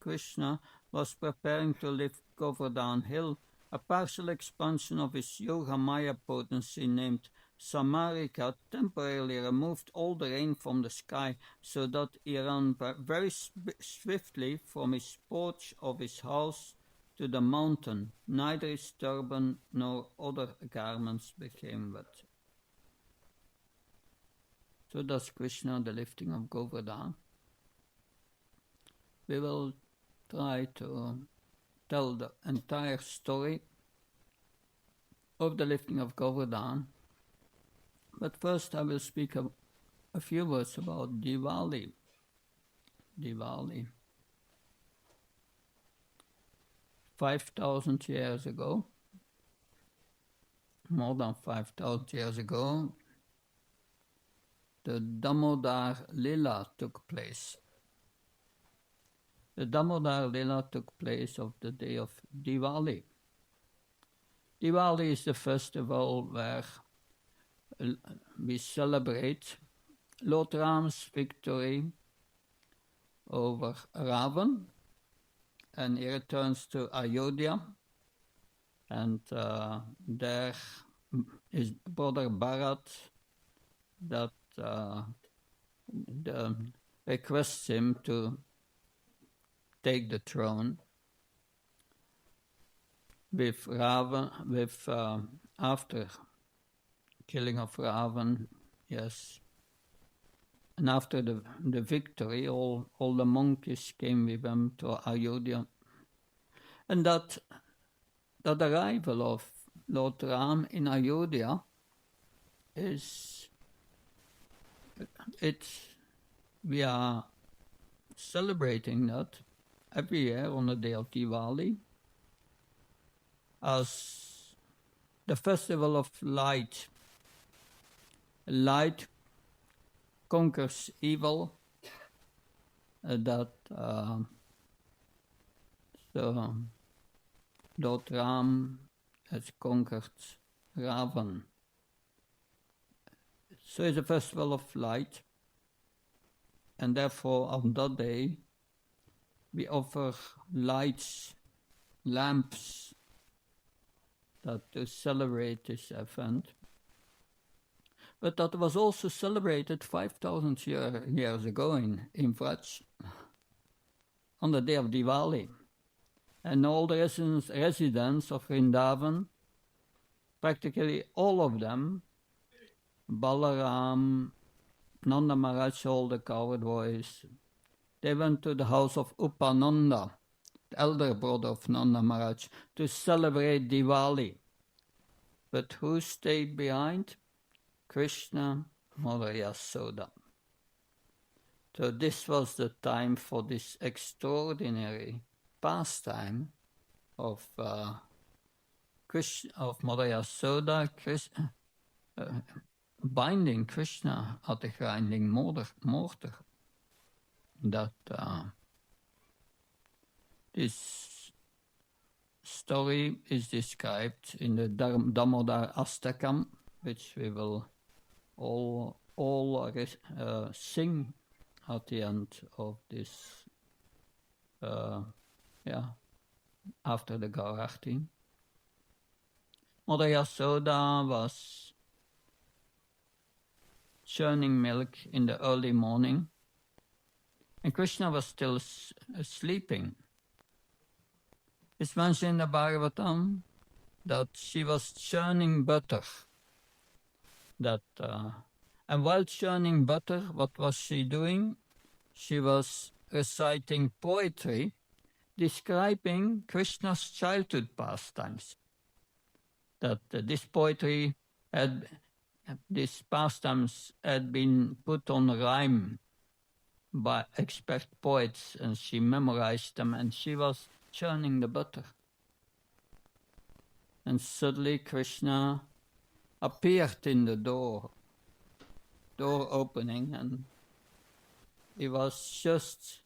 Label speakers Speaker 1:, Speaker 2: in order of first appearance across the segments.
Speaker 1: Krishna was preparing to lift Govardhan Hill, a partial expansion of his Yoga Maya potency named Samarika temporarily removed all the rain from the sky, so that he ran very swiftly from his porch of his house to the mountain. Neither his turban nor other garments became wet. So does Krishna, the lifting of Govardhan. We will try to tell the entire story of the lifting of Govardhan. But first I will speak a few words about Diwali. Diwali. 5,000 years ago, more than 5,000 years ago, the Damodar Lila took place. The Damodar Lila took place of the day of Diwali. Diwali is the festival where we celebrate Lord Ram's victory over Ravan, and he returns to Ayodhya, and there his brother Bharat that requests him to take the throne with Ravan, after killing of Ravan, yes. And after the victory, all the monkeys came with him to Ayodhya. And that arrival of Lord Ram in Ayodhya we are celebrating that every year on the day of Diwali as the festival of light. Light conquers evil. So Lord Ram has conquered Ravan. So it's a festival of light, and therefore on that day we offer lights, lamps, to celebrate this event. But that was also celebrated 5,000 years ago in Vraj, on the day of Diwali. And all the residents of Vrindavan, practically all of them, Balaram, Nanda Maharaj, all the cowherd boys, they went to the house of Upananda, the elder brother of Nanda Maharaj, to celebrate Diwali. But who stayed behind? Krishna, Mother Yasoda. So this was the time for this extraordinary pastime of Mother Yasoda, binding Krishna at the grinding mortar. That this story is described in the Damodar Astakam, which we will all sing at the end of this, after the Gaurarti. Mother Yasoda was churning milk in the early morning, and Krishna was still sleeping. It's mentioned in the Bhagavatam that she was churning butter. And while churning butter, what was she doing? She was reciting poetry describing Krishna's childhood pastimes. This pastimes had been put on rhyme by expert poets, and she memorized them, and she was churning the butter. And suddenly Krishna appeared in the door opening, and he was just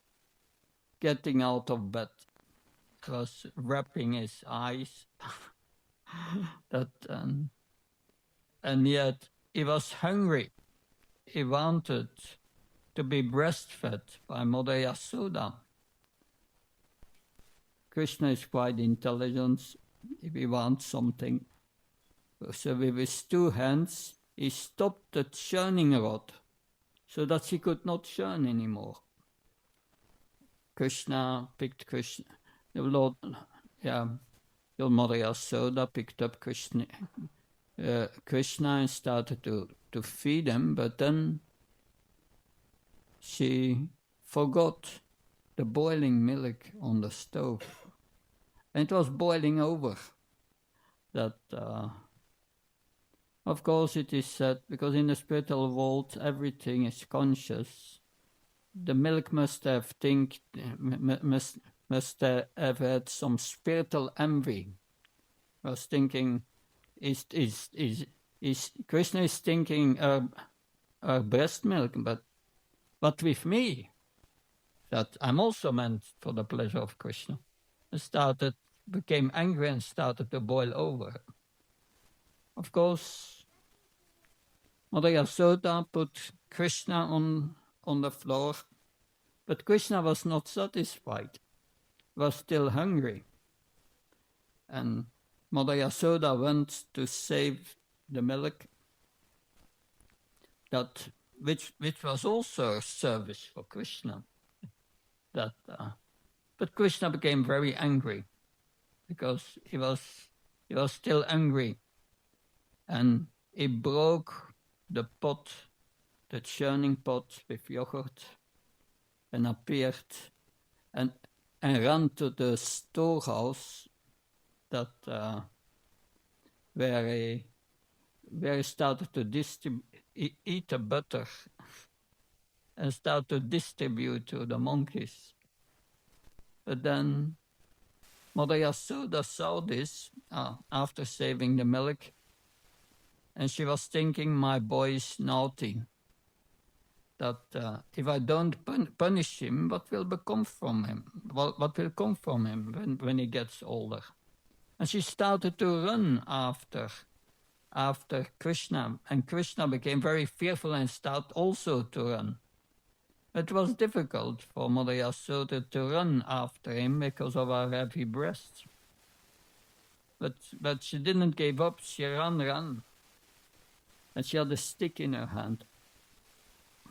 Speaker 1: getting out of bed. He was wrapping his eyes. And yet he was hungry. He wanted to be breastfed by Mother Yasoda. Krishna is quite intelligent if he wants something. So with his two hands, he stopped the churning rod so that she could not churn anymore. Krishna picked Krishna, the Lord, your mother Yasoda picked up Krishna and started to feed him, but then she forgot the boiling milk on the stove. And it was boiling over. That, of course, it is said, because in the spiritual world everything is conscious. The milk must have had some spiritual envy. Was thinking, is Krishna is thinking breast milk, but with me, that I'm also meant for the pleasure of Krishna. Became angry and started to boil over. Of course, Mother Yasoda put Krishna on the floor, but Krishna was not satisfied, was still hungry. And Mother Yasoda went to save the milk, which was also a service for Krishna. But Krishna became very angry because he was still angry, and he broke the pot, the churning pot with yogurt, and appeared and ran to the storehouse where he started to eat the butter and start to distribute to the monkeys. But then Mother Yasoda saw this after saving the milk, and she was thinking, my boy is naughty, that if I don't punish him, what will come from him? What will come from him when he gets older? And she started to run after Krishna, and Krishna became very fearful and started also to run. It was difficult for Mother Yasoda to run after him because of her heavy breasts. But she didn't give up, she ran. And she had a stick in her hand.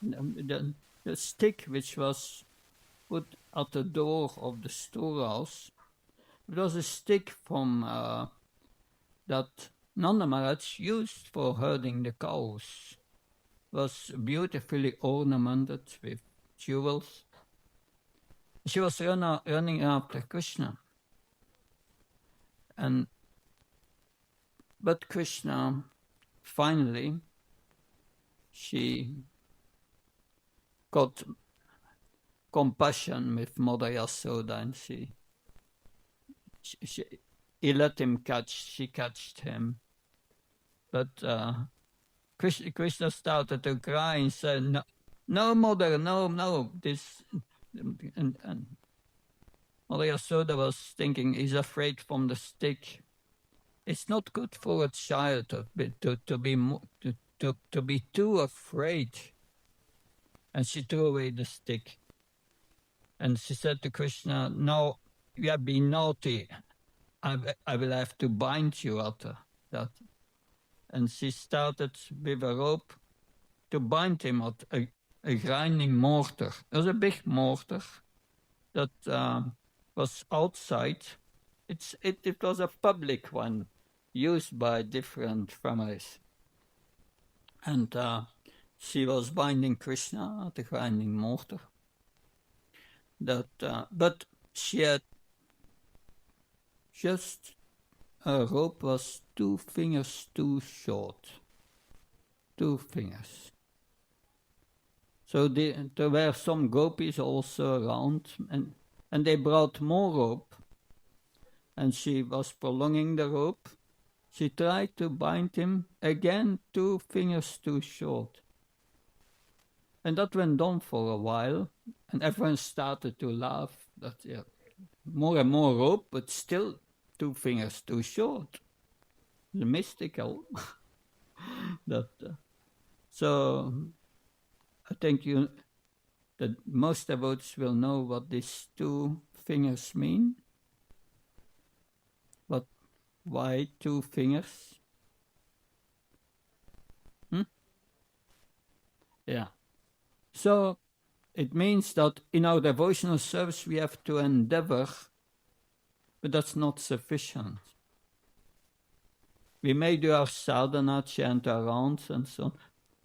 Speaker 1: The stick which was put at the door of the storehouse, it was a stick from that Nanda Maharaj used for herding the cows. It was beautifully ornamented with jewels. She was running after Krishna. But Krishna, finally, she got compassion with Mother Yasoda, and he let him she catched him. But Krishna started to cry and said, no, mother, no. And Mother Yasoda was thinking, he's afraid from the stick. It's not good for a child to be too afraid. And she threw away the stick. And she said to Krishna, no, you have been naughty. I will have to bind you after that. And she started with a rope to bind him at a grinding mortar. It was a big mortar that was outside. It was a public one used by different families. And she was binding Krishna at the grinding mortar. But she had just, her rope was 2 fingers too short. 2 fingers. So there were some gopis also around, and they brought more rope, and she was prolonging the rope. She tried to bind him, again 2 fingers too short. And that went on for a while, and everyone started to laugh that more and more rope, but still 2 fingers too short. The mystical. So I think that most devotees will know what these 2 fingers mean. Why 2 fingers? Yeah. So it means that in our devotional service we have to endeavor, but that's not sufficient. We may do our sadhana, chant our rounds and so on.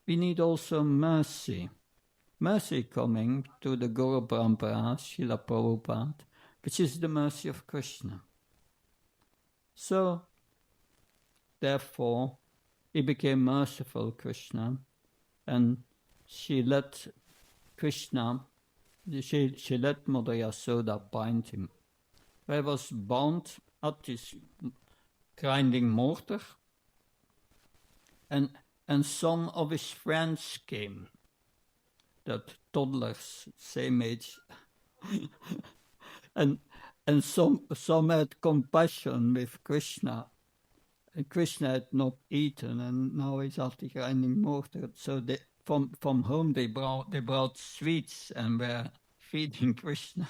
Speaker 1: We need also mercy. Mercy coming to the Guru Parampara, Srila Prabhupada, which is the mercy of Krishna. So, therefore, he became merciful, Krishna, and she let Krishna, she let Mother Yasoda bind him. He was bound at this grinding mortar, and some of his friends came, that toddlers, same age, and some had compassion with Krishna. And Krishna had not eaten, and now he's at the grinding mortar. So they, from home they brought sweets and were feeding Krishna.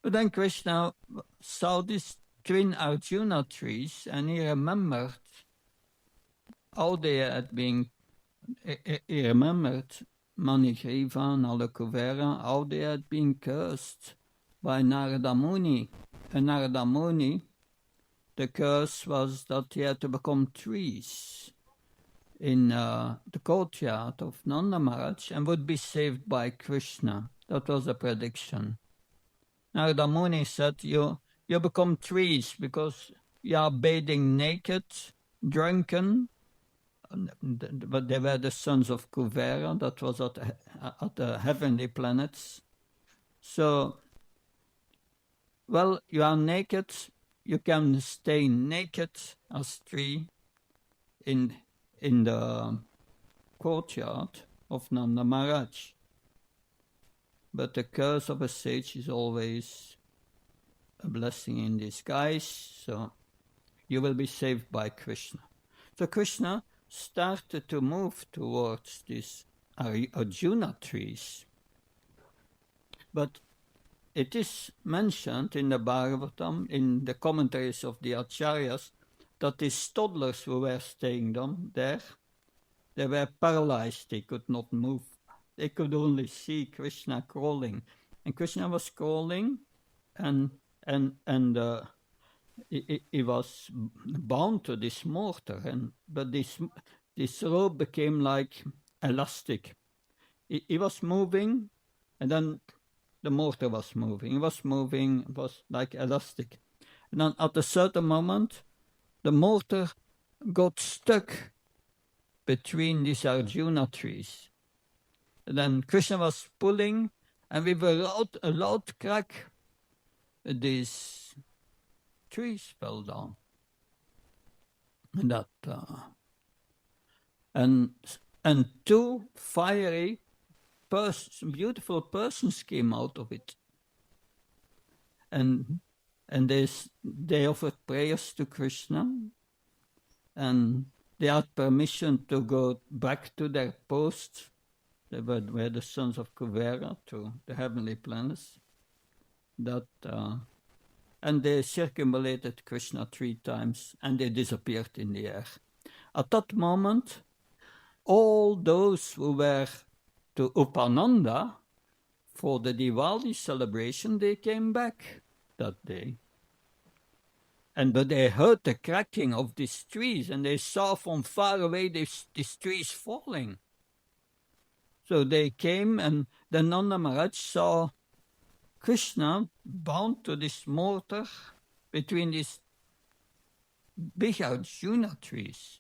Speaker 1: But then Krishna saw these twin Arjuna trees, and he remembered how they had been. He remembered Manigriva and Alakuvera, how they had been cursed by Narada Muni. And Narada Muni, the curse was that he had to become trees in the courtyard of Nanda Maharaj and would be saved by Krishna. That was a prediction. Narada Muni said, you become trees because you are bathing naked, drunken. But they were the sons of Kuvera, that was at the heavenly planets. So, well, you are naked, you can stay naked as tree in the courtyard of Nanda Maharaj. But the curse of a sage is always a blessing in disguise, so you will be saved by Krishna. So Krishna started to move towards these Arjuna trees. But it is mentioned in the Bhagavatam, in the commentaries of the Acharyas, that these toddlers who were staying there, they were paralyzed, they could not move. They could only see Krishna crawling. And Krishna was crawling, and he was bound to this mortar, but this rope became like elastic. He was moving, and then the mortar was moving. He was moving, it was like elastic. And then at a certain moment, the mortar got stuck between these Arjuna trees. And then Krishna was pulling, and with a loud crack, these trees fell down. And that and 2 fiery beautiful persons came out of it, and they offered prayers to Krishna, and they had permission to go back to their post. They were the sons of Kuvera, to the heavenly planets. And they circumambulated Krishna 3 times, and they disappeared in the air. At that moment, all those who were to Upananda for the Diwali celebration, they came back that day. But they heard the cracking of these trees, and they saw from far away these trees falling. So they came, and then Nanda Maharaj saw Krishna bound to this mortar between these big Arjuna trees.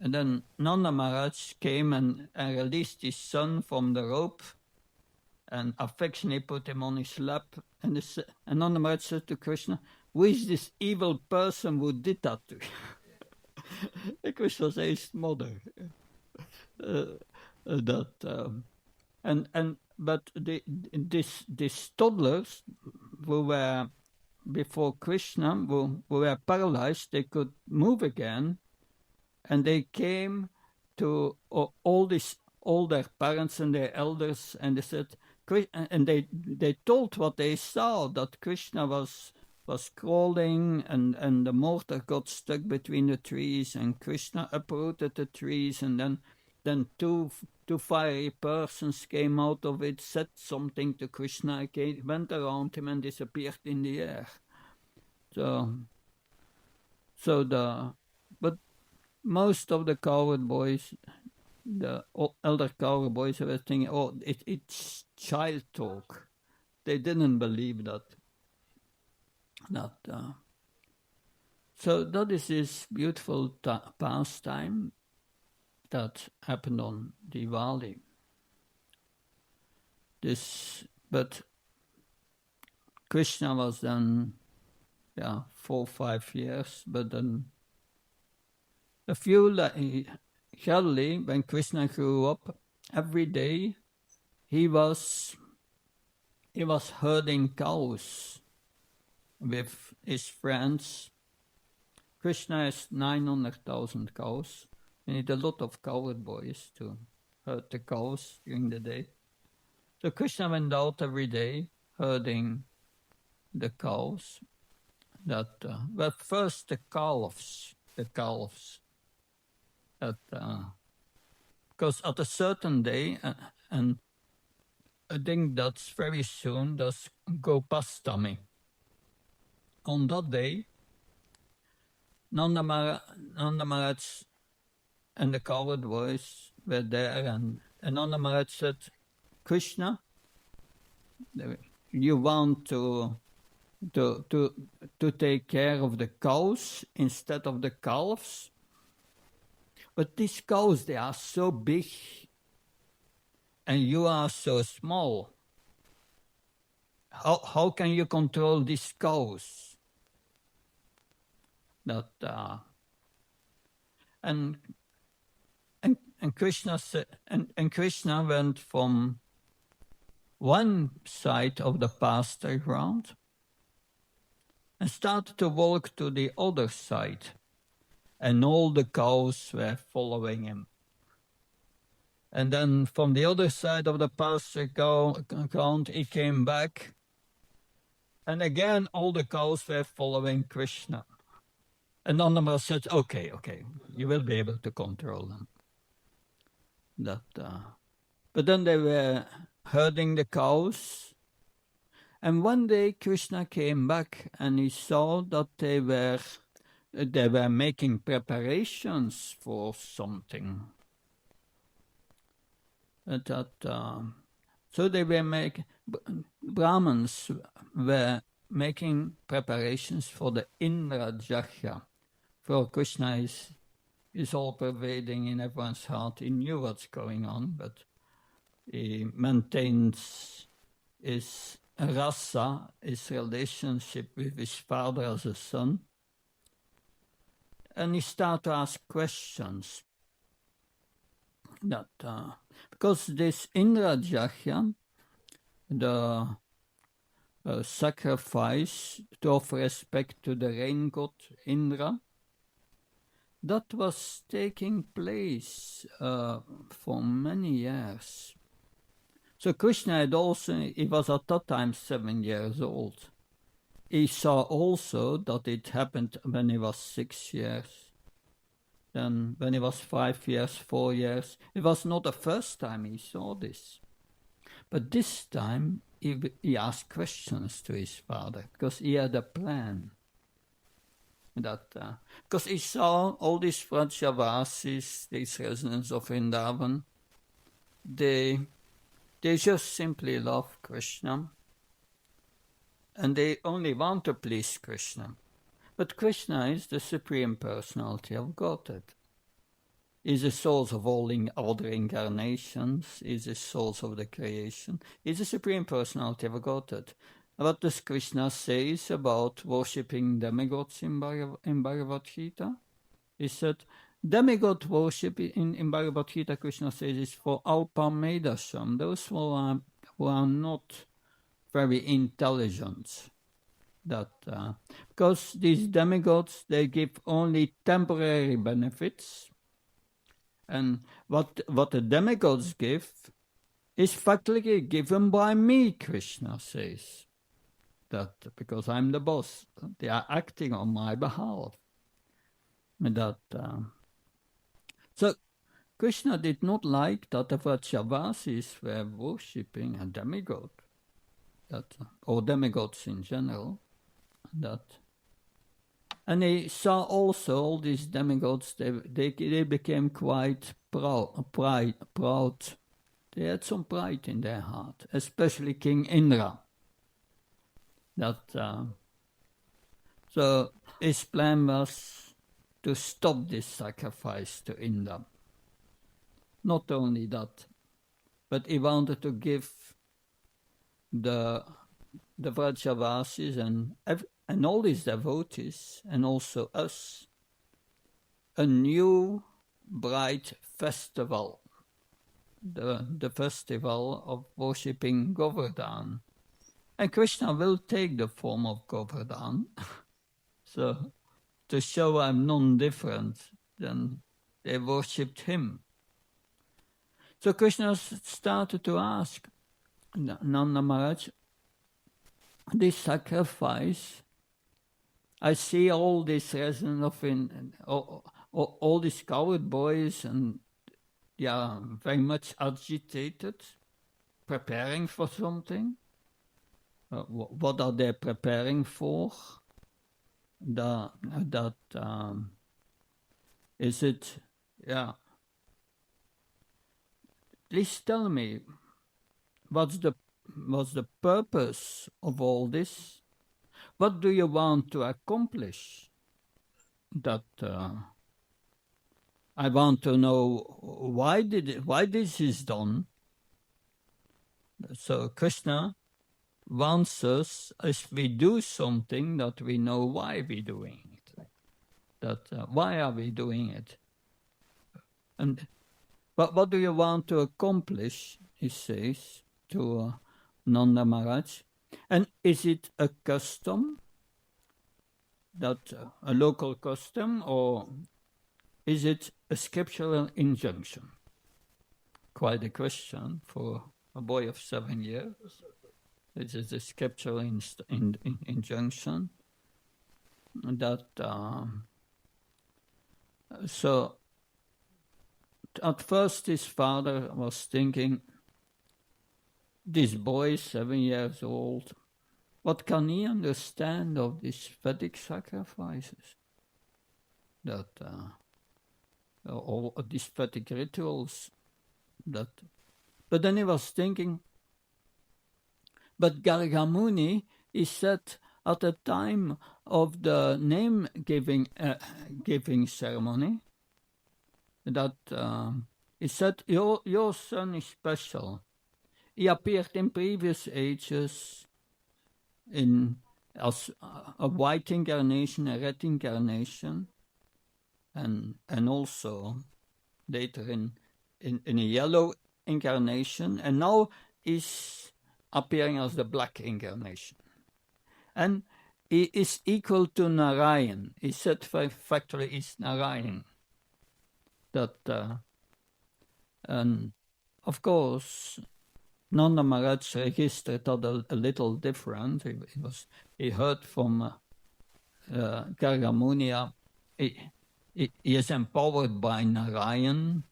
Speaker 1: And then Nanda Maharaj came and released his son from the rope and affectionately put him on his lap. And Nanda Maharaj said to Krishna, "Who is this evil person who did that to you?" And Krishna said, "His mother." But these toddlers who were before Krishna, who were paralyzed, they could move again, and they came to all their parents and their elders, and they said, and they told what they saw, that Krishna was was crawling, and the mortar got stuck between the trees, and Krishna uprooted the trees, and then two fiery persons came out of it, said something to Krishna, went around him and disappeared in the air. But most of the cowherd boys, the elder cowherd boys, were thinking, oh, it's child talk. They didn't believe that. So that is this beautiful pastime that happened on Diwali. But Krishna was then, 4 or 5 years, but then gradually, when Krishna grew up, every day he was herding cows with his friends. Krishna has 900,000 cows. You need a lot of cowherd boys to herd the cows during the day. So Krishna went out every day herding the cows. But first the calves. Because at a certain day, and I think that's very soon, that's Gopastami. On that day, Nanda Maharaj and the cowherd boys were there, and Nanda Maharaj said, Krishna, you want to take care of the cows instead of the calves? But these cows, they are so big, and you are so small. How can you control these cows? And Krishna said, and Krishna went from one side of the pasture ground and started to walk to the other side, and all the cows were following him. And then from the other side of the pasture ground, he came back, and again all the cows were following Krishna. And Nanda Maharaj said, okay, you will be able to control them. But then they were herding the cows, and one day Krishna came back and he saw that they were making preparations for something. So they were Brahmins were making preparations for the Indra Jagya. For Krishna is all pervading in everyone's heart. He knew what's going on, but he maintains his rasa, his relationship with his father as a son. And he started to ask questions. Because this Indra Jagya, the sacrifice to offer respect to the rain god Indra, that was taking place for many years. So Krishna he was at that time 7 years old. He saw also that it happened when he was 6 years. Then when he was 5 years, 4 years, it was not the first time he saw this. But this time he asked questions to his father, because he had a plan. Because he saw all these Vrajavasis, these residents of Vrindavan, they just simply love Krishna, and they only want to please Krishna. But Krishna is the Supreme Personality of Godhead. He's the source of all other incarnations. He's the source of the creation. He's the Supreme Personality of Godhead. What does Krishna say about worshipping demigods in Bhagavad Gita? He said, demigod worship in Bhagavad Gita, Krishna says, is for Alpamedasham, those who are not very intelligent. Because these demigods, they give only temporary benefits. And what the demigods give is factually given by me, Krishna says. that because I'm the boss, they are acting on my behalf. That so Krishna did not like that the Vrajavasis were worshipping a demigod, or demigods in general. And he saw also all these demigods. They became quite proud. They had some pride in their heart, especially King Indra. So his plan was to stop this sacrifice to Indra. Not only that, but he wanted to give the Vrajavasis and all these devotees, and also us, a new bright festival, the festival of worshipping Govardhana. And Krishna will take the form of Govardhana, so to show I'm non-different, then they worshipped him. So Krishna started to ask Nanda Maharaj, this sacrifice, I see all this resonance of all these coward boys, and they are very much agitated, preparing for something. What are they preparing for? Is it, please tell me, what's the purpose of all this? What do you want to accomplish? I want to know why this is done. So Krishna wants us, if we do something, that we know why we're doing it. Why are we doing it? And what do you want to accomplish? He says to Nanda Maharaj. And is it a custom, a local custom, or is it a scriptural injunction? Quite a question for a boy of 7 years. It is a scriptural injunction. So at first his father was thinking, this boy, 7 years old, what can he understand of these Vedic sacrifices? All these Vedic rituals. But then he was thinking, but Gargamuni, he said at the time of the name giving ceremony, that he said, your son is special. He appeared in previous ages as a white incarnation, a red incarnation, and also later in a yellow incarnation, and now is appearing as the black incarnation. And he is equal to Narayan. He said factually is Narayan. And of course, Nanda Maharaj registered that a little different. He heard from Gargamuni. He is empowered by Narayan,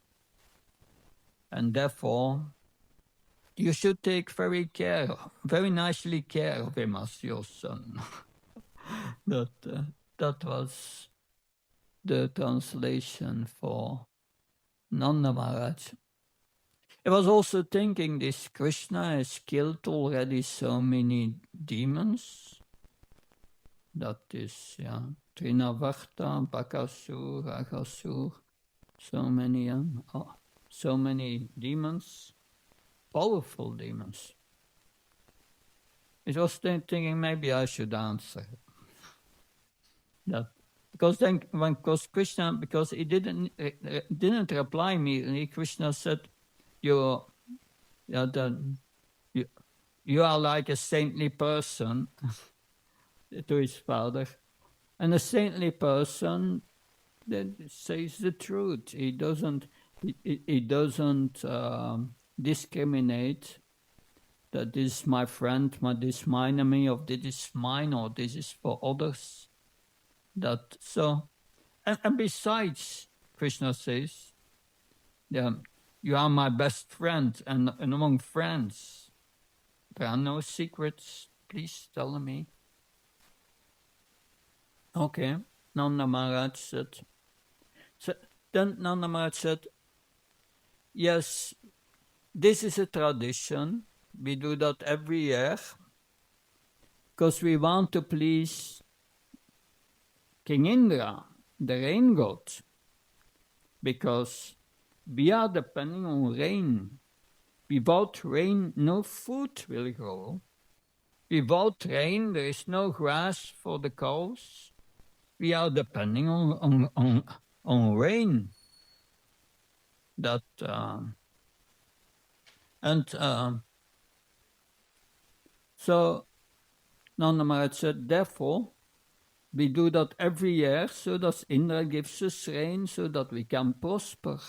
Speaker 1: and therefore you should take very nicely care of him as your son. That was the translation for Nanda Maharaj. I was also thinking this Krishna has killed already so many demons. That is, Trinavarta, Bakasur, Aghasur, so many demons, powerful demons. I was thinking maybe I should answer that. Because Krishna, because he didn't reply immediately, Krishna said, you are like a saintly person to his father. And a saintly person that says the truth. He doesn't discriminate that this is my friend, this is my enemy, or this is mine, or this is for others. That so, and besides, Krishna says, yeah, you are my best friend, and among friends, there are no secrets. Please tell me. Okay, Nanda Maharaj said. So then Nanda Maharaj said, yes, this is a tradition. We do that every year because we want to please King Indra, the rain god, because we are depending on rain. Without rain, no food will grow. Without rain, there is no grass for the cows. We are depending on rain. That so Nanda Maharaj said, therefore, we do that every year so that Indra gives us rain so that we can prosper.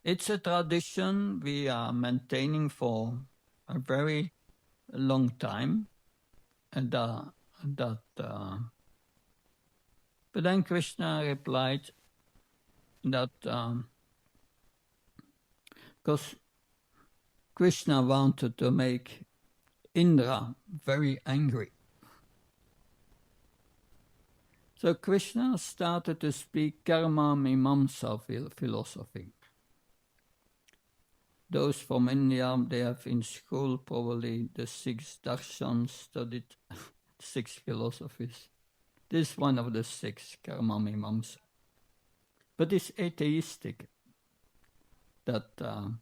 Speaker 1: It's a tradition we are maintaining for a very long time. But then Krishna replied that because Krishna wanted to make Indra very angry. So Krishna started to speak Karma Mimamsa philosophy. Those from India, they have in school probably the 6 darshans, studied 6 philosophies. This is one of the 6, Karma Mimamsa. But it's atheistic, that there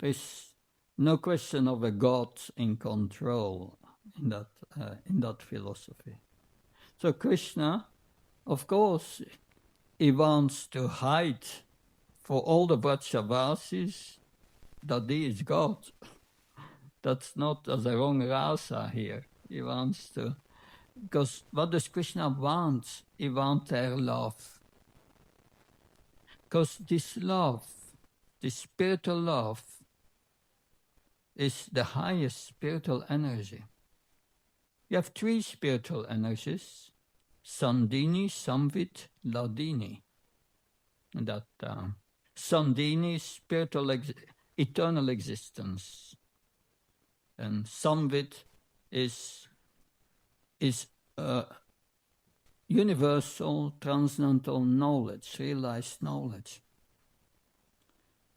Speaker 1: is no question of a God in control in that philosophy. So Krishna, of course, he wants to hide for all the Vrajavasis that he is God. That's not as a wrong rasa here. He wants to, because what does Krishna want? He wants their love. Because this love, this spiritual love, is the highest spiritual energy. You have 3 spiritual energies: Sandini, Samvit, Ladini. And that Sandini is spiritual eternal existence, and Samvit is universal transcendental knowledge, realized knowledge.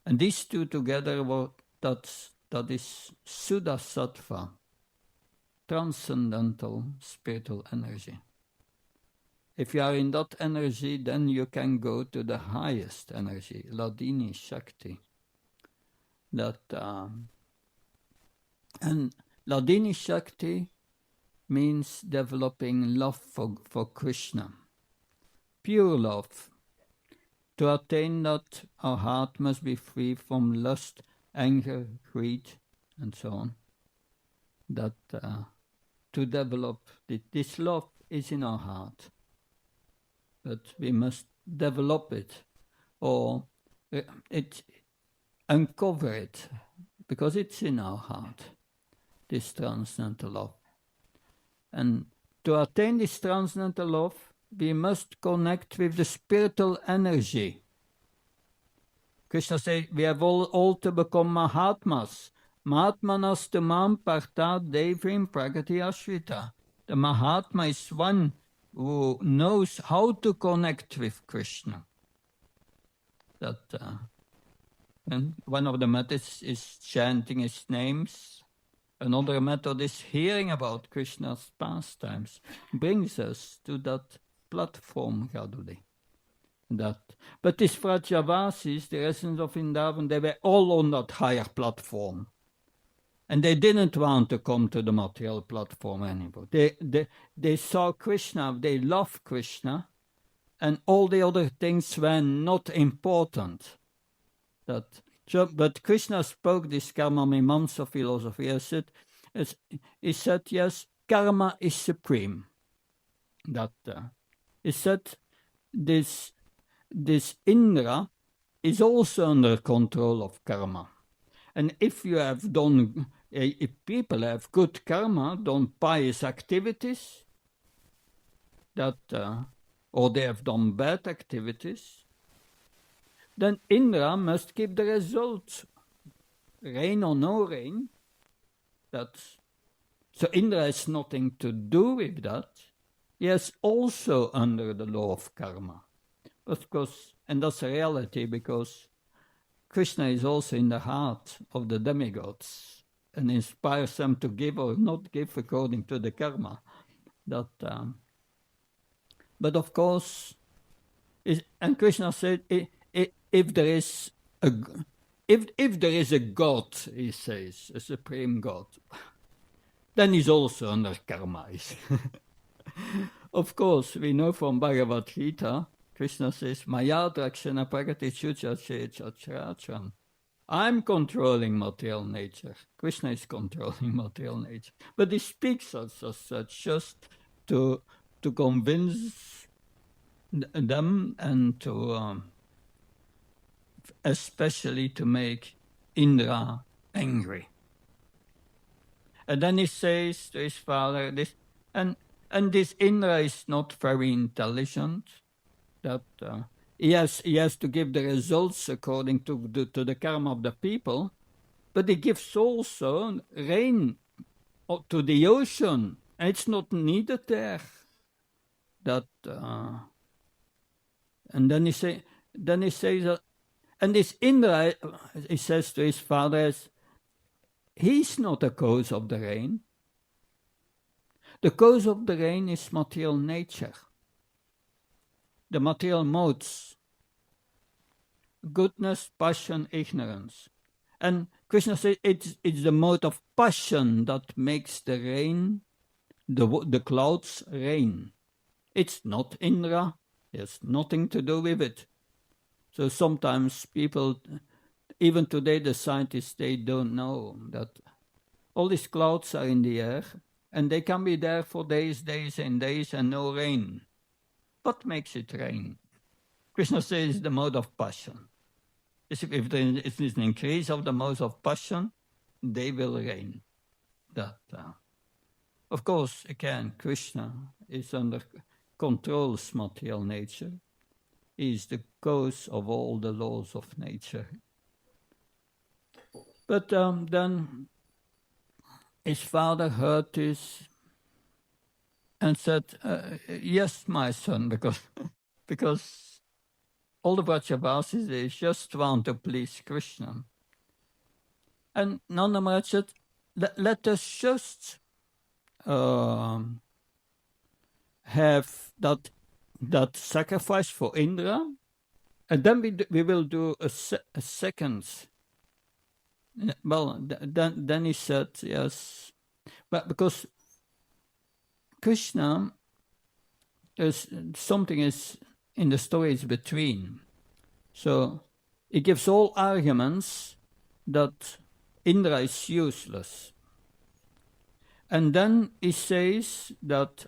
Speaker 1: And these 2 together that is Suddha Sattva, transcendental spiritual energy. If you are in that energy, then you can go to the highest energy, Ladini Shakti. And Ladini Shakti means developing love for Krishna, pure love. To attain that, our heart must be free from lust, anger, greed, and so on. That to develop this love is in our heart, but we must develop it or uncover it, because it's in our heart, this transcendental love. And to attain this transcendental love, we must connect with the spiritual energy. Krishna says, we have all to become Mahatmas. Mahatmanas tamam parta devrim pragati ashrita. The Mahatma is one who knows how to connect with Krishna. And one of the methods is chanting his names. Another method is hearing about Krishna's pastimes. Brings us to that platform gradually. But these Vrajavasis, the residents of Vrindavan, they were all on that higher platform. And they didn't want to come to the material platform anymore. They saw Krishna, they loved Krishna, and all the other things were not important. But Krishna spoke this Karma Mimamsa philosophy. He said, yes, karma is supreme. He said, this Indra is also under control of karma. And if you have done, if people have good karma, done pious activities, that, or they have done bad activities, then Indra must keep the results, rain or no rain. So Indra has nothing to do with that. He is also under the law of karma. Of course, and that's a reality because Krishna is also in the heart of the demigods and inspires them to give or not give according to the karma. But of course, and Krishna said, if there is a if there is a God, he says, a supreme God, then he's also under karma. Of course, we know from Bhagavad Gita, Krishna says, Maya drakshana pragati chuchachachachacham. I'm controlling material nature. Krishna is controlling material nature. But he speaks as such just to convince them and to especially to make Indra angry. And then he says to his father, this, and this Indra is not very intelligent, that he has to give the results according to the karma of the people, but he gives also rain to the ocean, and it's not needed there. That and then he says that, and this Indra, he says to his father, he's not the cause of the rain. The cause of the rain is material nature, the material modes, goodness, passion, ignorance. And Krishna says it's the mode of passion that makes the rain, the clouds rain. It's not Indra. There's nothing to do with it. So sometimes people, even today the scientists, they don't know that all these clouds are in the air and they can be there for days and days and no rain. What makes it rain? Krishna says the mode of passion. If there is an increase of the mode of passion, they will rain. That, of course, again, Krishna is controls material nature. He is the cause of all the laws of nature. But then his father heard this and said, yes, my son, because all the Brajavasis, they just want to please Krishna. And Nanda Maharaj said, let us just have that sacrifice for Indra, and then we will do a second. Well, then he said, yes, but because Krishna, something is in the stories between. So he gives all arguments that Indra is useless. And then he says that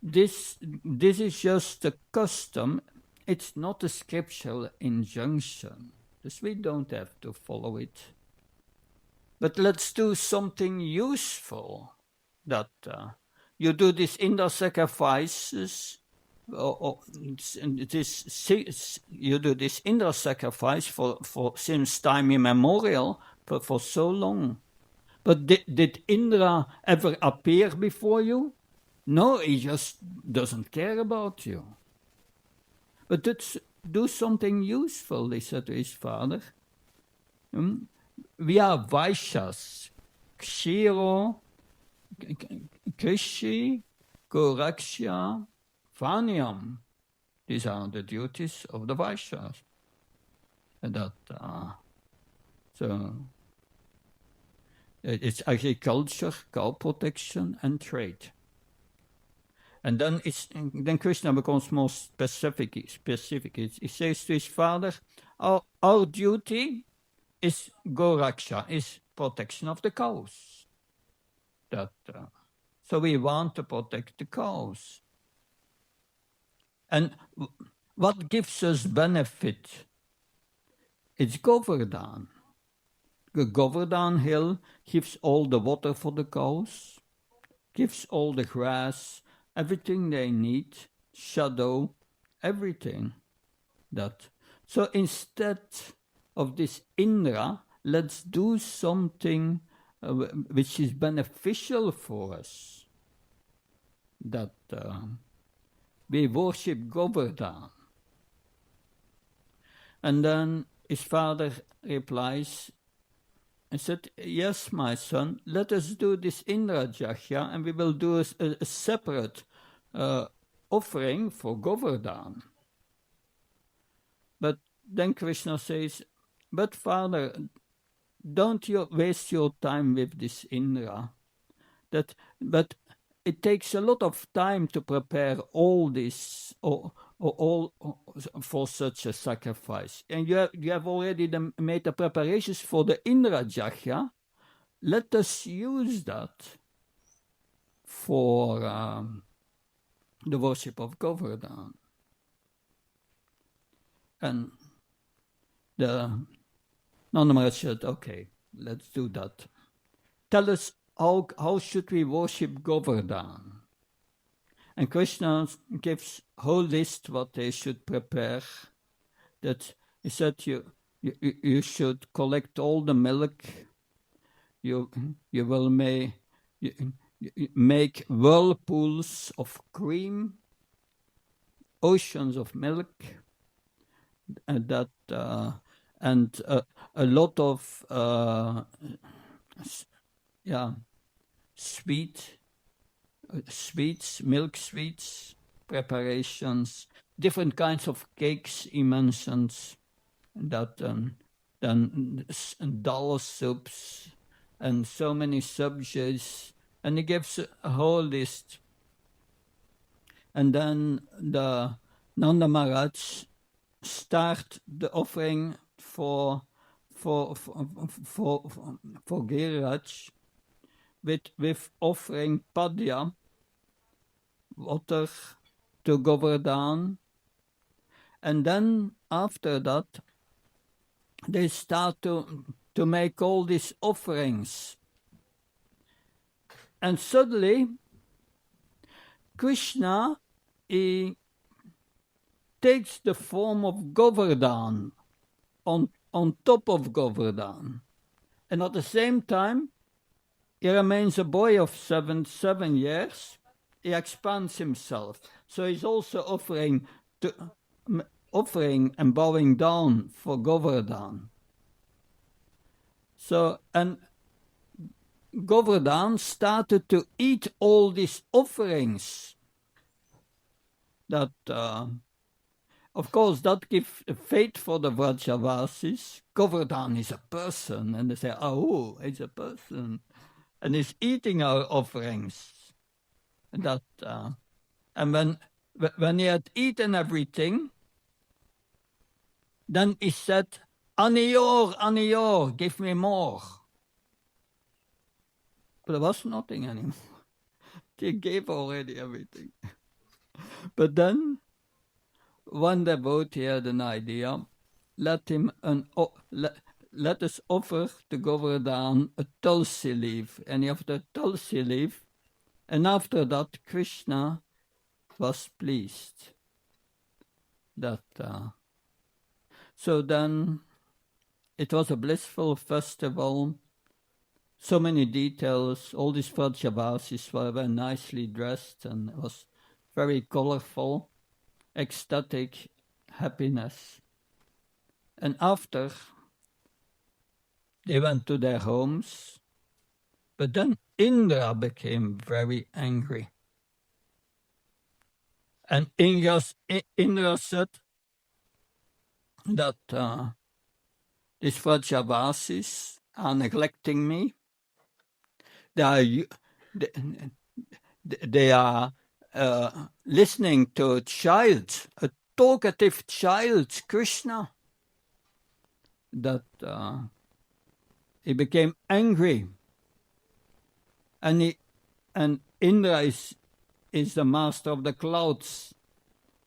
Speaker 1: this is just a custom, it's not a scriptural injunction. Thus we don't have to follow it. But let's do something useful. That you do these Indra sacrifices, you do this Indra sacrifice for since time immemorial, for so long. But did Indra ever appear before you? No, he just doesn't care about you. But do something useful, he said to his father. We are Vaishyas, Kshiro, Krishi, Goraksha, Vanyam. These are the duties of the Vaishyas. And that, so it's agriculture, cow protection, and trade. And then Krishna becomes more specific. He says to his father, our duty is Goraksha, is protection of the cows. So we want to protect the cows. And what gives us benefit? It's Govardhana. the Govardhan hill gives all the water for the cows, gives all the grass, everything they need, shadow, everything. That. So instead of this Indra, let's do something which is beneficial for us. That we worship Govardhan. And then his father replies and said, yes, my son, let us do this Indra Jagya, and we will do a separate offering for Govardhan. But then Krishna says, but father, don't you waste your time with this Indra. But it takes a lot of time to prepare all this all for such a sacrifice. And you have already made the preparations for the Indra Jagya. Let us use that for the worship of Govardhan. And the Nanda Maharaj said, okay, let's do that. Tell us, how should we worship Govardhan? And Krishna gives a whole list what they should prepare. That he said you should collect all the milk. You will make whirlpools of cream, oceans of milk, and that and a lot of sweets, milk sweets, preparations, different kinds of cakes he mentions, that then dal soups, and so many subjects, and he gives a whole list. And then the Nanda Maharaj start the offering for Giriraj with offering padya, water, to Govardhan. And then after that, they start to make all these offerings. And suddenly, Krishna, he takes the form of Govardhan on top of Govardhan. And at the same time, he remains a boy of seven years. He expands himself. So he's also offering and bowing down for Govardhan. So, and Govardhan started to eat all these offerings. That, of course, that gives faith for the Vrajavasis. Govardhan is a person, and they say, oh, it's a person, and he's eating our offerings. That, and when he had eaten everything, then he said, Aniyor, give me more. But there was nothing anymore. He gave already everything. But then one devotee had an idea. Let us offer to Govardhan a tulsi leaf. And he offered a tulsi leaf. And after that, Krishna was pleased. That so then it was a blissful festival. So many details. All these Vrajavasis were very nicely dressed, and it was very colorful, ecstatic happiness. And after, they went to their homes. But then Indra became very angry. And Indra said that these Vrajavasis are neglecting me. They are listening to a child, a talkative child, Krishna. That he became angry. And Indra is the master of the clouds.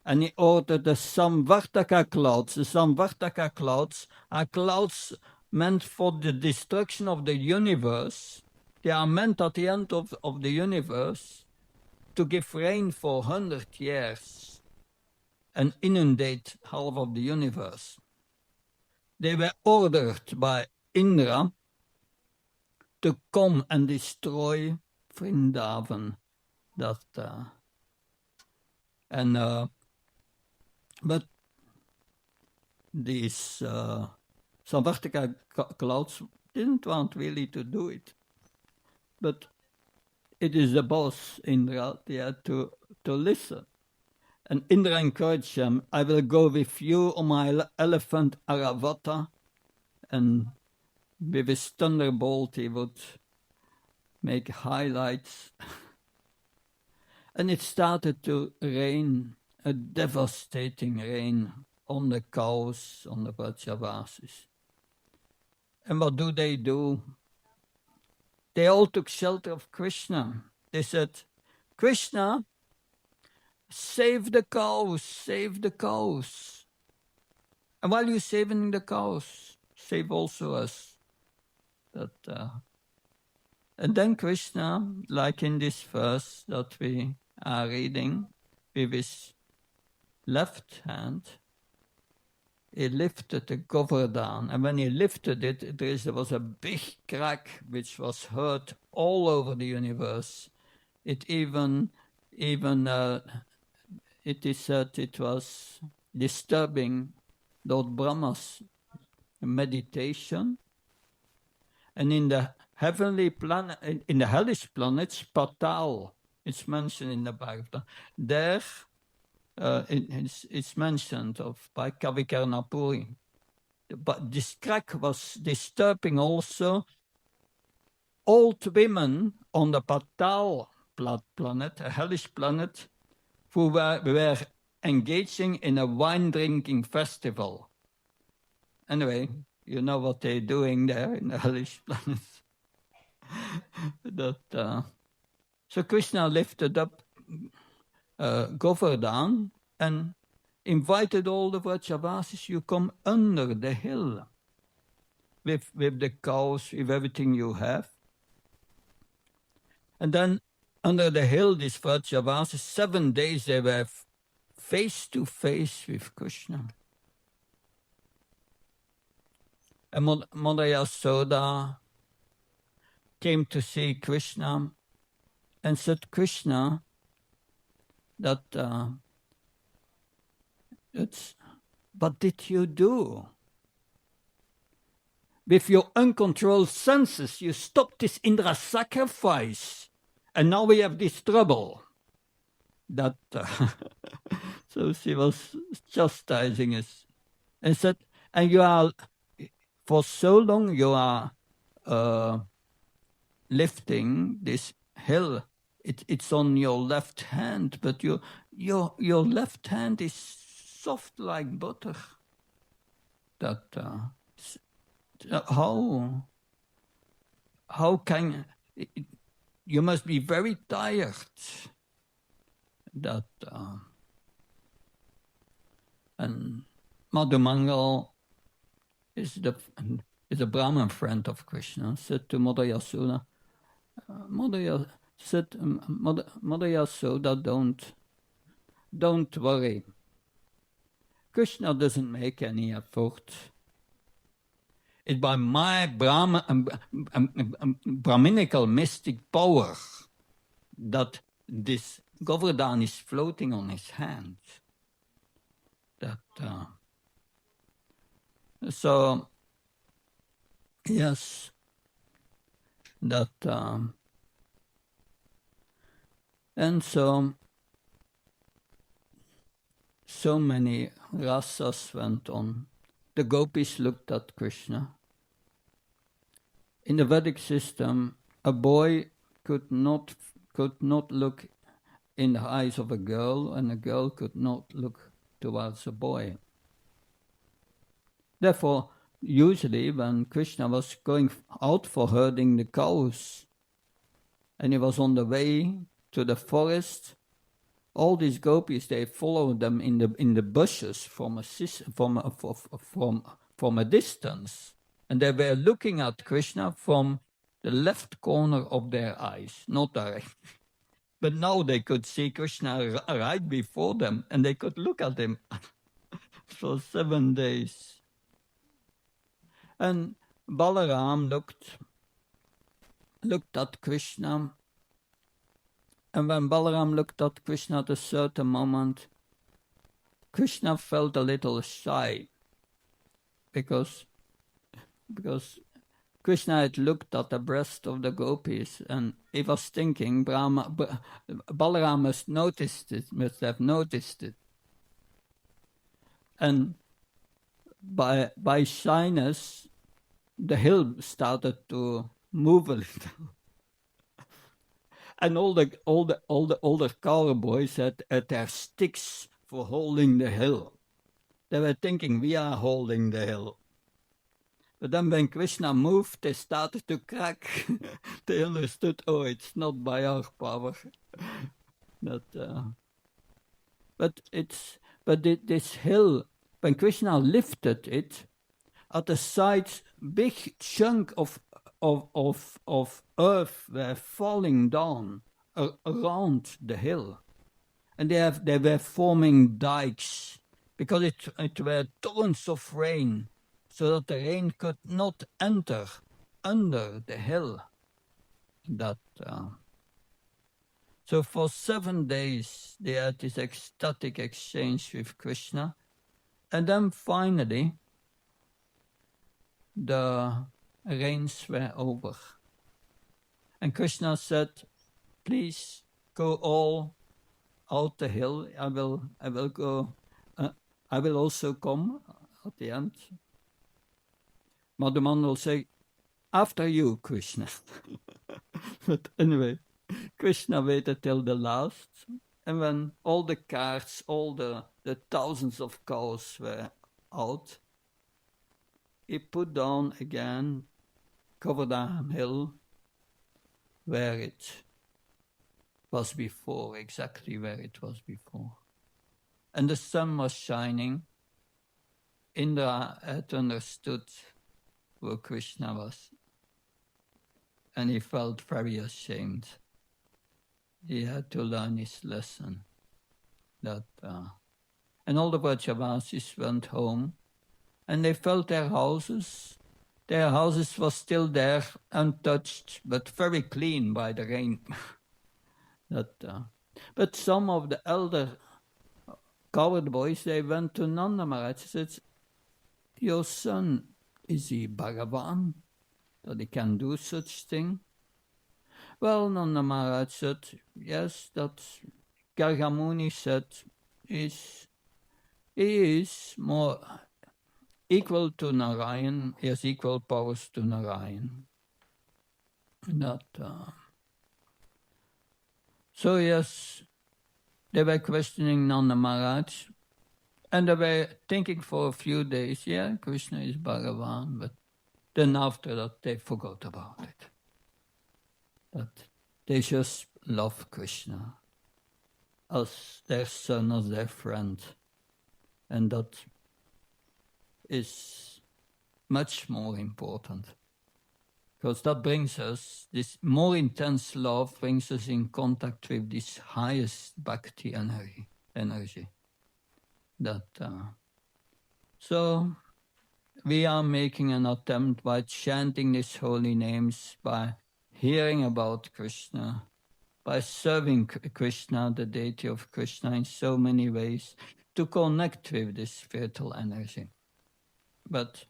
Speaker 1: And he ordered the Samvartaka clouds. The Samvartaka clouds are clouds meant for the destruction of the universe. They are meant at the end of the universe to give rain for 100 years and inundate half of the universe. They were ordered by Indra to come and destroy Vrindavan. But these Savartika clouds didn't want really to do it. But it is the boss, Indra, they had to listen. And Indra encouraged him, I will go with you on my elephant Aravata, and with his thunderbolt he would make highlights. And it started to rain, a devastating rain on the cows, on the Vrajavasis. And what do? They all took shelter of Krishna. They said, Krishna, save the cows, save the cows. And while you're saving the cows, save also us. And then Krishna, like in this verse that we are reading, with his left hand, he lifted the Govardhana. And when he lifted it, there was a big crack which was heard all over the universe. It is said it was disturbing Lord Brahma's meditation. And in the heavenly planet, in the hellish planets, Patal, it's mentioned in the Bhagavatam. There, it's mentioned by Kavikarnapuri. But this crack was disturbing also old women on the Patal planet, a hellish planet, who were engaging in a wine-drinking festival. Anyway, you know what they're doing there in the hellish planet. So Krishna lifted up Govardhana and invited all the Vrajavasis, you come under the hill with the cows, with everything you have. And then under the hill, these Vrajavasis, 7 days they were face to face with Krishna. And Mother Yasoda came to see Krishna and said, Krishna, what did you do? With your uncontrolled senses, you stopped this Indra sacrifice, and now we have this trouble. So she was chastising us and said, and you are, for so long you are lifting this hill. It's on your left hand, but your left hand is soft like butter. How can you must be very tired. And Madhumangal is a Brahmin friend of Krishna, said to Mother Yasoda, Mother Yasoda, don't worry. Krishna doesn't make any effort. It's by my Brahminical mystic power that this Govardhana is floating on his hand. So, yes, and so many rasas went on. The gopis looked at Krishna. In the Vedic system, a boy could not look in the eyes of a girl, and a girl could not look towards a boy. Therefore, usually when Krishna was going out for herding the cows, and he was on the way to the forest, all these gopis, they followed them in the bushes from a distance. And they were looking at Krishna from the left corner of their eyes, not direct. But now they could see Krishna right before them, and they could look at him for 7 days. And Balaram looked at Krishna, and when Balaram looked at Krishna at a certain moment, Krishna felt a little shy because Krishna had looked at the breast of the gopis, and he was thinking Balaram must have noticed it. And by shyness, the hill started to move a little. And all the cowboys had their sticks for holding the hill. They were thinking, we are holding the hill. But then when Krishna moved, they started to crack. They understood, oh, it's not by our power. But this hill, when Krishna lifted it, at the sides, big chunk of earth were falling down around the hill, and they were forming dikes because it were torrents of rain, so that the rain could not enter under the hill. So for 7 days they had this ecstatic exchange with Krishna, and then finally the rains were over. And Krishna said, please go all out the hill. I will go. I will also come at the end. Madhuman will say, after you, Krishna. But anyway, Krishna waited till the last. And when all the carts, all the thousands of cows were out, he put down again Govardhana hill where it was before, exactly where it was before. And the sun was shining. Indra had understood where Krishna was, and he felt very ashamed. He had to learn his lesson. And all the Vrajavasis went home, and they felt their houses. Their houses were still there, untouched, but very clean by the rain. But some of the elder coward boys, they went to Nanda Maharaj and said, your son, is he Bhagavan, that he can do such thing? Well, Nanda Maharaj said, yes, that Gargamuni said, he is more equal to Narayan, he has equal powers to Narayan. So yes, they were questioning Nanda Maharaj, and they were thinking for a few days, yeah, Krishna is Bhagavan, but then after that they forgot about it. That they just love Krishna as their son, as their friend, and that is much more important. Because that brings us, this more intense love brings us in contact with this highest bhakti energy. So we are making an attempt by chanting these holy names, by hearing about Krishna, by serving Krishna, the deity of Krishna, in so many ways, to connect with this spiritual energy. But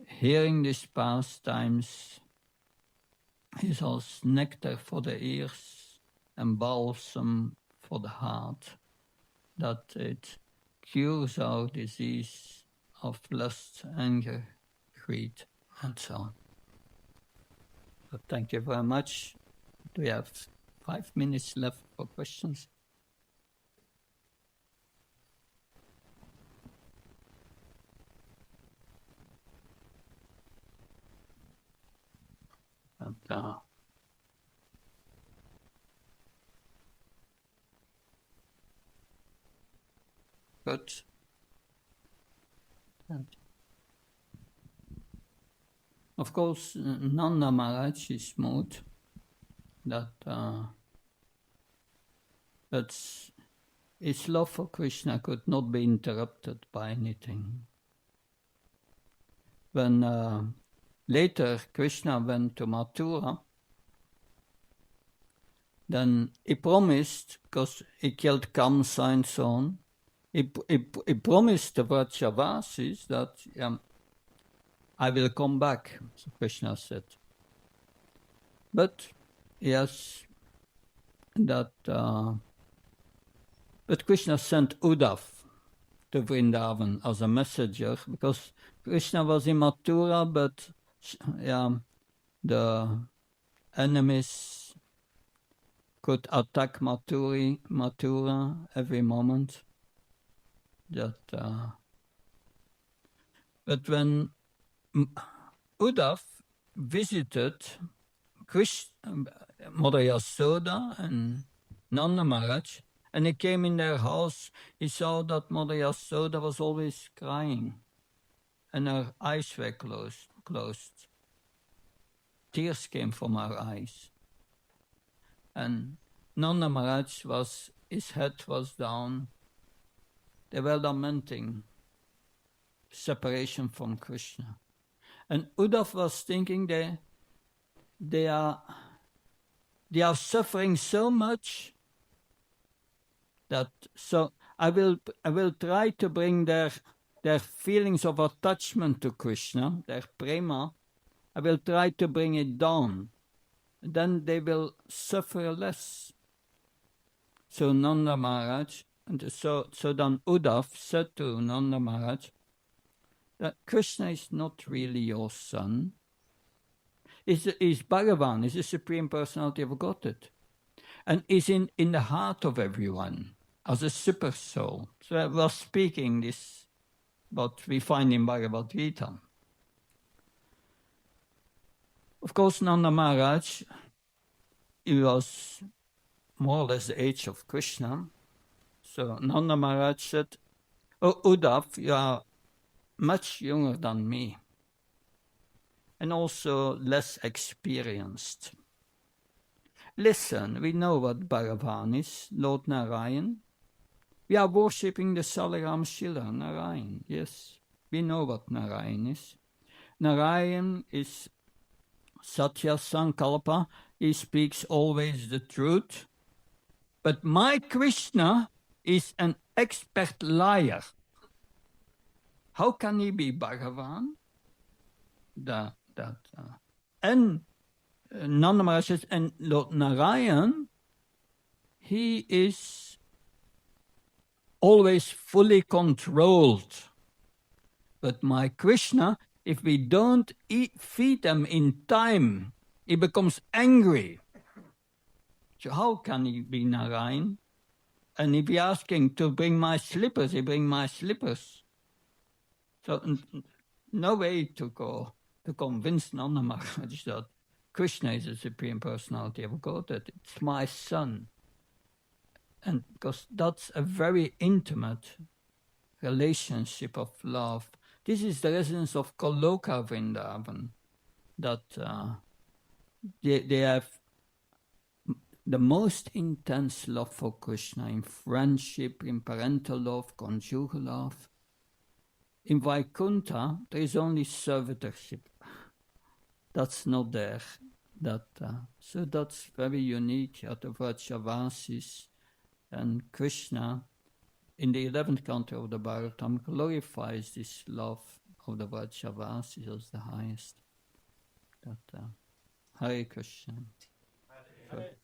Speaker 1: hearing these pastimes is also nectar for the ears and balsam for the heart, that it cures our disease of lust, anger, greed, and so on. So thank you very much. Do we have 5 minutes left for questions? Good. Of course, Nanda Maharaj's mood that his love for Krishna could not be interrupted by anything. When later Krishna went to Mathura, then he promised, because he killed Kamsa and so on, he promised the Vrajavasis that I will come back, so Krishna said. But yes, but Krishna sent Uddhav to Vrindavan as a messenger, because Krishna was in Mathura, but the enemies could attack Mathura every moment. But when Uddhav visited Mother Yasoda and Nanda Maharaj, and he came in their house, he saw that Mother Yasoda was always crying, and her eyes were closed. Tears came from her eyes. And Nanda Maharaj his head was down. They were lamenting separation from Krishna. And Uddhav was thinking they are suffering so much that I will try to bring their feelings of attachment to Krishna, their prema, I will try to bring it down. Then they will suffer less. So Nanda Maharaj, so then Uddhav said to Nanda Maharaj that Krishna is not really your son. He's Bhagavan, he's the Supreme Personality of Godhead. And is in the heart of everyone as a super soul. So I was speaking this, what we find in Bhagavad Gita. Of course, Nanda Maharaj, he was more or less the age of Krishna. So Nanda Maharaj said, "Oh, Uddhav, you are much younger than me, and also less experienced. Listen, we know what Bhagavan is, Lord Narayan. We are worshipping the Salagram Shila, Narayan. Yes, we know what Narayan is. Narayan is Satya Sankalpa. He speaks always the truth. But my Krishna is an expert liar. How can he be Bhagavan?" And Nanda Maharaj says, and Lord Narayan, he is always fully controlled. But my Krishna, if we don't feed him in time, he becomes angry. So how can he be Narayan? And if we ask him to bring my slippers, he brings my slippers. So no way to go to convince Nanda Maharaj that Krishna is the Supreme Personality of Godhead. It's my son. And because that's a very intimate relationship of love. This is the residence of Goloka Vrindavan, that they have the most intense love for Krishna in friendship, in parental love, conjugal love. In Vaikuntha, there is only servitorship. That's not there. So that's very unique at the Vrajavasis. And Krishna, in the 11th canto of the Bhagavatam, glorifies this love of the Vrajavasis as the highest. Hare Krishna. Hare.